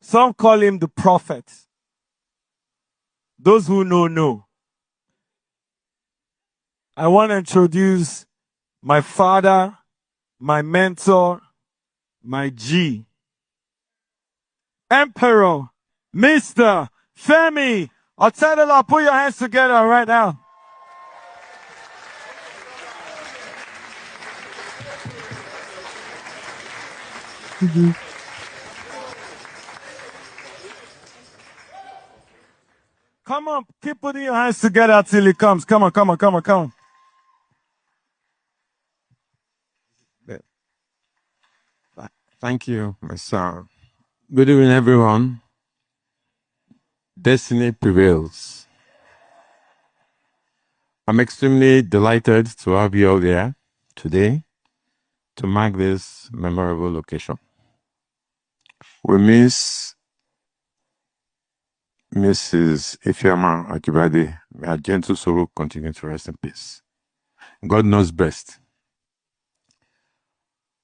Some call him the prophet. Those who know. I want to introduce my father, my mentor, my G, Emperor, Mr. Femi Otedola. Put your hands together right now. Come on, keep putting your hands together till he comes. Come on. Thank you, my son. Good evening, everyone. Destiny prevails. I'm extremely delighted to have you all here today to mark this memorable occasion. We miss Mrs. Ifeoma Akibade. May her gentle soul continue to rest in peace. God knows best.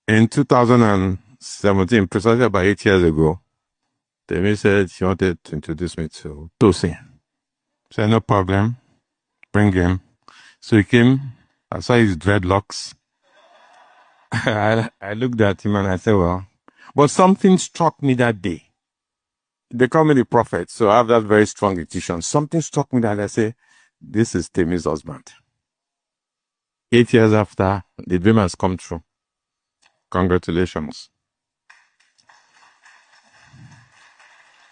In 2017, precisely about 8 years ago, Temi said she wanted to introduce me to Tosin. I said, no problem, bring him. So he came, I saw his dreadlocks. I looked at him and I said, well, but something struck me that day. They call me the prophet, so I have that very strong intuition. Something struck me that I say, this is Temi's husband. 8 years after, the dream has come true. Congratulations.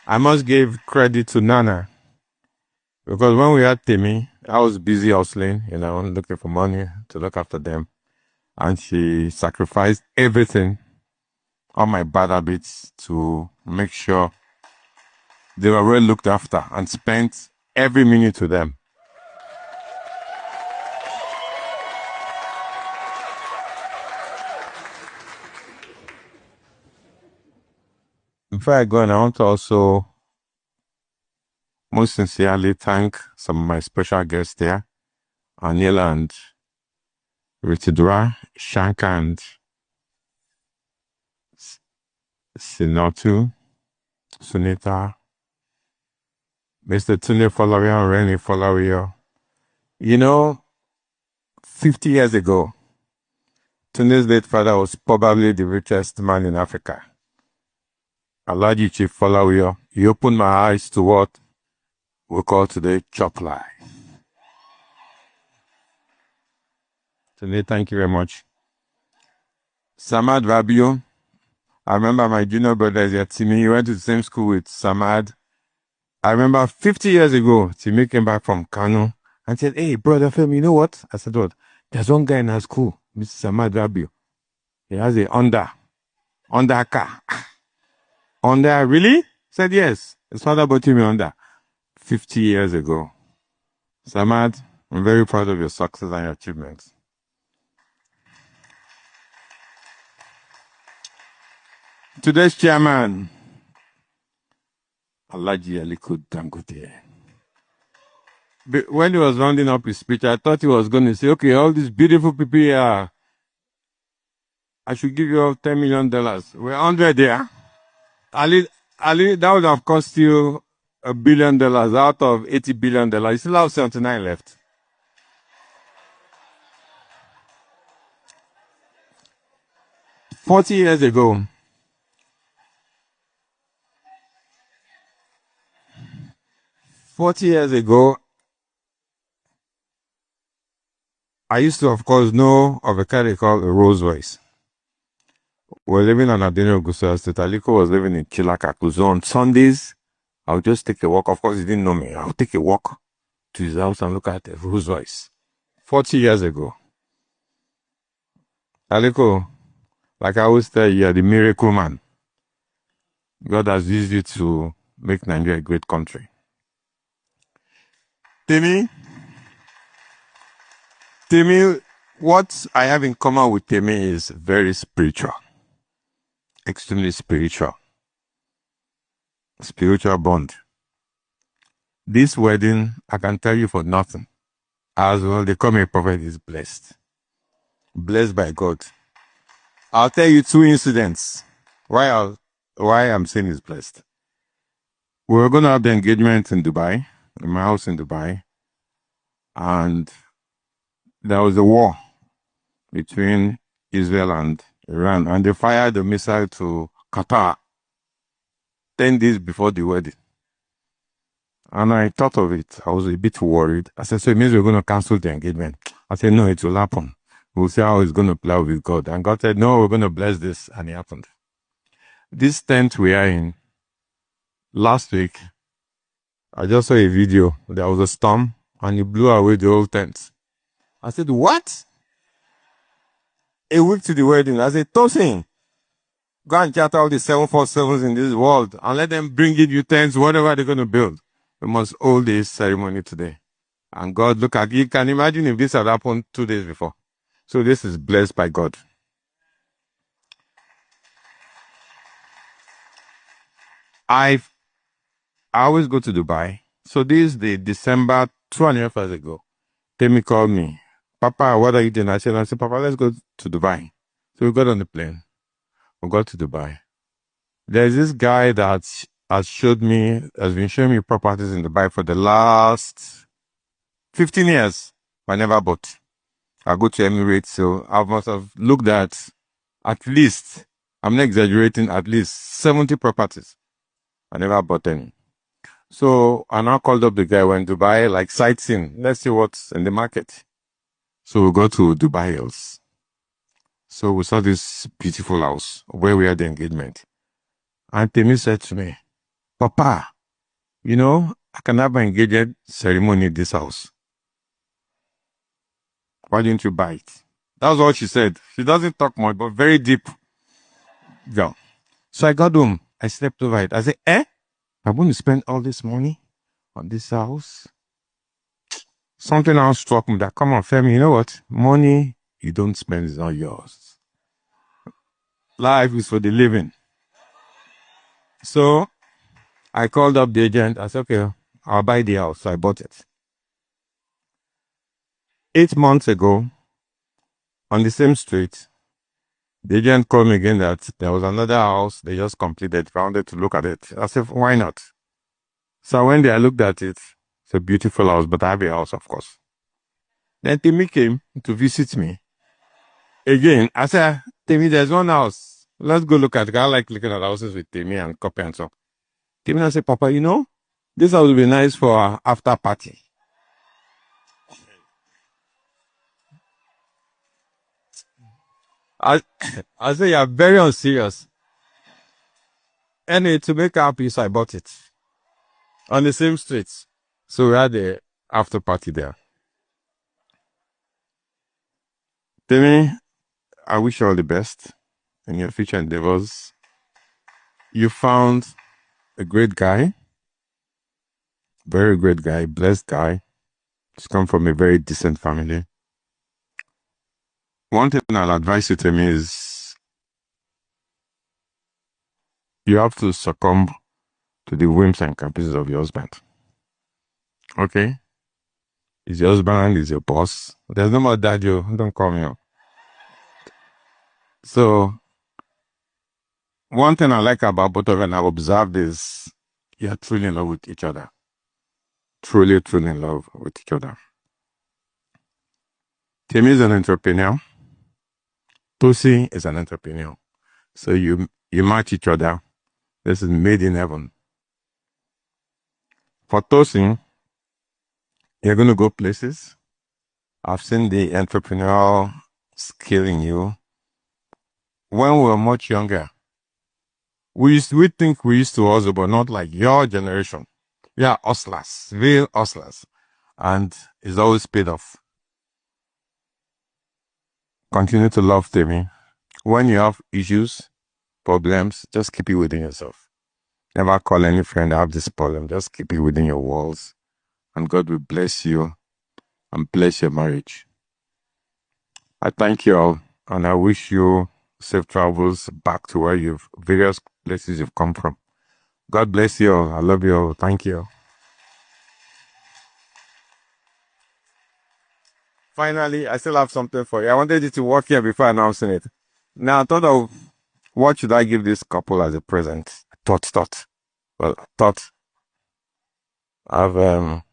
I must give credit to Nana, because when we had Temi, I was busy hustling, looking for money to look after them. And she sacrificed everything, all my bad habits, to make sure they were well looked after and spent every minute with them. Before I go on, I want to also most sincerely thank some of my special guests there, Anila and Ritidura, Shanka and Sinotu, Sunita, Mr. Tunde Folawiyo, Reni Folawiyo. 50 years ago, Tunde's late father was probably the richest man in Africa. Alhaji Chief Folawiyo, he opened my eyes to what we call today chop lie. Tunde, thank you very much. Samad Rabio, I remember my junior brother is here, Temi. He went to the same school with Samad. I remember 50 years ago, Temi came back from Kano and said, hey, brother Femi, you know what? I said, what? There's one guy in our school, Mr. Samad Rabio. He has a Honda car. Honda, really? I said, yes. His father bought him a Honda 50 years ago. Samad, I'm very proud of your success and your achievements. Today's chairman, Alhaji Aliko Dangote. When he was rounding up his speech, I thought he was going to say, okay, all these beautiful people here, I should give you all $10 million. We're 100 there. Ali, that would have cost you $1 billion out of $80 billion. You still have 79 left. $40 years ago, I used to, of course, know of a car they call a Rolls Royce. We're living on Adeno Gusau State. Aliko was living in Chilakaku. So on Sundays, I would just take a walk. Of course, he didn't know me. I would take a walk to his house and look at the Rolls Royce. 40 years ago. Aliko, like I always tell you, you're the miracle man. God has used you to make Nigeria a great country. Temi, what I have in common with Temi is very spiritual. Extremely spiritual. Spiritual bond. This wedding, I can tell you for nothing. As well, they call me a prophet is blessed. Blessed by God. I'll tell you 2 incidents why I'm saying it's blessed. We were going to have the engagement in Dubai, in my house in Dubai, and there was a war between Israel and Iran, and they fired a missile to Qatar 10 days before the wedding. And I thought of it. I was a bit worried. I said, so it means we're going to cancel the engagement. I said, no, it will happen. We'll see how it's going to play out with God. And God said, no, we're going to bless this. And it happened. This tent we are in, last week, I just saw a video. There was a storm and it blew away the whole tent. I said, what? A week to the wedding. I said, Tosin, go and chat all the 747s in this world and let them bring you tents, whatever they're going to build. We must hold this ceremony today. And God, look at you. Can imagine if this had happened 2 days before. So this is blessed by God. I always go to Dubai. So this is the December 2.5 years ago. Temi called me. Papa, what are you doing? I said, Papa, let's go to Dubai. So we got on the plane. We got to Dubai. There's this guy that has been showing me properties in Dubai for the last 15 years. I never bought. I go to Emirates, so I must have looked at least, I'm not exaggerating, at least 70 properties. I never bought any. So I now called up the guy, went to Dubai, like sightseeing. Let's see what's in the market. So we go to Dubai Hills. So we saw this beautiful house where we had the engagement. And Temi said to me, Papa, you know, I can have my engagement ceremony in this house. Why didn't you buy it? That's what she said. She doesn't talk much, but very deep. Yeah. So I got home. I slept over it. I said, I'm going to spend all this money on this house. Something else struck me that, come on, Femi, you know what? Money you don't spend is not yours. Life is for the living. So I called up the agent. I said, okay, I'll buy the house. So I bought it. 8 months ago, on the same street, the agent called me again that there was another house they just completed. I wanted to look at it. I said, why not? So when I looked at it, it's a beautiful house, but I have a house, of course. Then Temi came to visit me. Again, I said, Temi, there's one house. Let's go look at it. I like looking at houses with Temi and copy and so. Temi, I said, Papa, you know, this house will be nice for our after party. I said, you're very unserious. Anyway, to make our peace, I bought it. On the same streets. So we had the after party there. Temi, I wish you all the best in your future endeavors. You found a great guy, very great guy, blessed guy. He's come from a very decent family. One thing I'll advise you, Temi, is you have to succumb to the whims and caprices of your husband. Okay? He's your husband, he's your boss. There's no more dad, you don't call me up. So, one thing I like about both of you and I've observed is you're truly in love with each other. Truly, truly in love with each other. Temi is an entrepreneur. Tosi is an entrepreneur. So you match each other. This is made in heaven. For Tosi, you're going to go places. I've seen the entrepreneurial skill in you. When we were much younger, we think we used to hustle, but not like your generation. We are hustlers, real hustlers. And it's always paid off. Continue to love Temi. When you have issues, problems, just keep it within yourself. Never call any friend, I have this problem. Just keep it within your walls. And God will bless you and bless your marriage. I thank you all, and I wish you safe travels back to where various places you've come from. God bless you all. I love you all. Thank you. Finally, I still have something for you. I wanted you to walk here before announcing it. Now, I thought of what should I give this couple as a present? Thought. Well, thought I've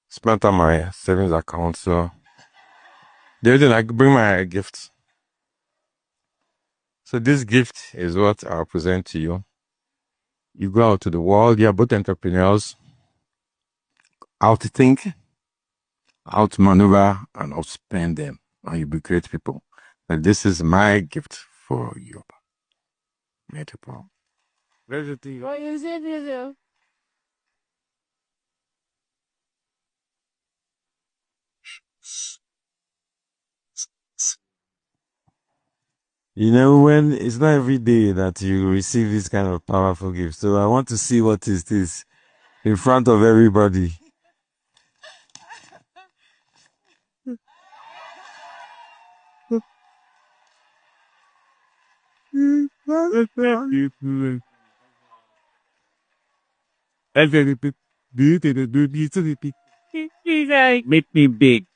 spent on my savings account, so the other thing I bring my gift. So this gift is what I'll present to you. You go out to the world, you're both entrepreneurs, how to think, how to maneuver, and how to spend them. And you'll be great people. And this is my gift for you. Beautiful. Where's the tea? What is it? You know, when it's not every day that you receive this kind of powerful gift. So I want to see what is this in front of everybody. Make me big.